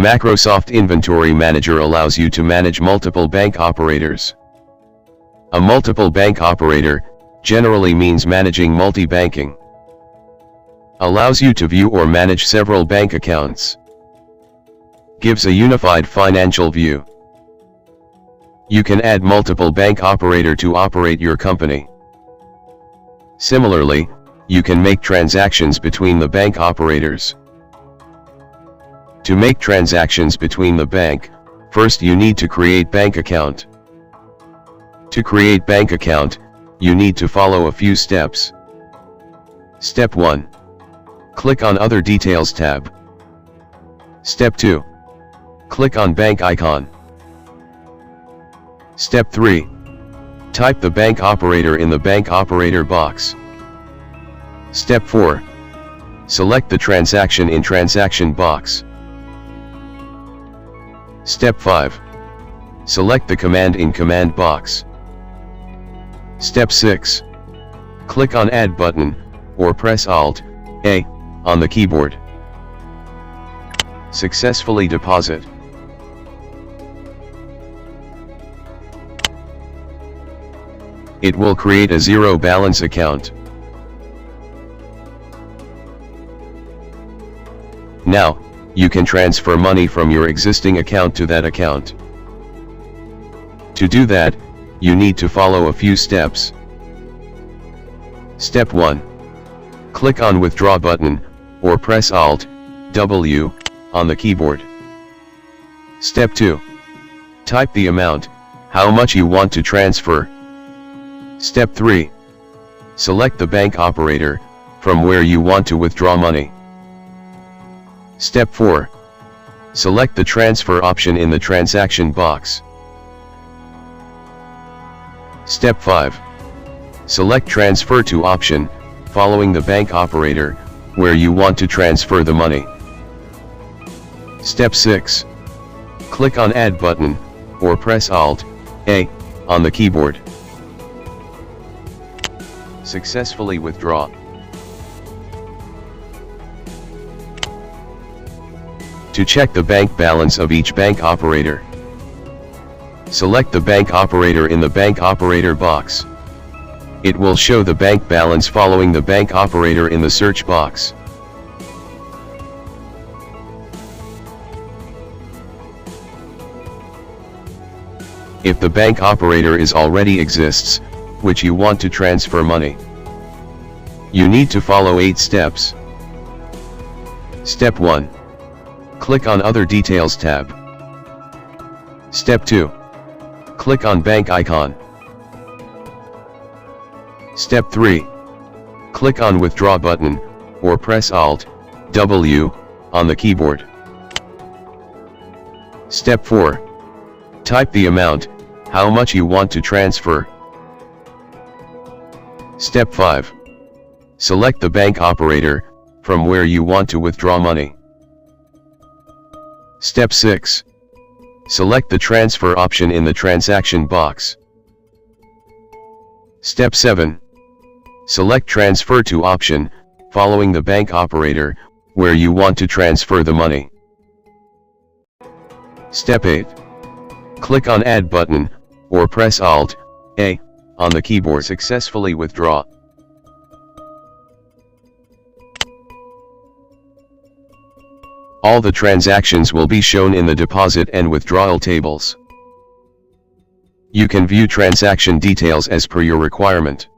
MacroSoft Inventory Manager allows you to manage multiple bank operators. A multiple bank operator generally means managing multi-banking. Allows you to view or manage several bank accounts. Gives a unified financial view. You can add multiple bank operator to operate your company. Similarly, you can make transactions between the bank operators. To make transactions between the bank, first you need to create bank account. To create bank account, you need to follow a few steps. Step 1. Click on Other Details tab. Step 2. Click on Bank icon. Step 3. Type the bank operator in the bank operator box. Step 4. Select the transaction in transaction box. Step 5. Select the command in command box. Step 6. Click on Add button, or press Alt-A on the keyboard. Successfully deposit. It will create a zero balance account. Now, you can transfer money from your existing account to that account. To do that, you need to follow a few steps. Step 1. Click on Withdraw button, or press Alt-W on the keyboard. Step 2. Type the amount, how much you want to transfer. Step 3. Select the bank operator, from where you want to withdraw money. Step 4. Select the transfer option in the transaction box. Step 5. Select Transfer to option, following the bank operator, where you want to transfer the money. Step 6. Click on Add button, or press Alt-A on the keyboard. Successfully withdraw. To check the bank balance of each bank operator, select the bank operator in the bank operator box. It will show the bank balance following the bank operator in the search box. If the bank operator already exists, which you want to transfer money, you need to follow 8 steps. Step 1. Click on Other Details tab. Step 2. Click on Bank icon. Step 3. Click on Withdraw button, or press Alt-W on the keyboard. Step 4. Type the amount, how much you want to transfer. Step 5. Select the bank operator, from where you want to withdraw money. Step 6. Select the transfer option in the transaction box. Step 7. Select Transfer to option, following the bank operator, where you want to transfer the money. Step 8. Click on Add button, or press Alt-A on the keyboard. Successfully withdraw. All the transactions will be shown in the deposit and withdrawal tables. You can view transaction details as per your requirement.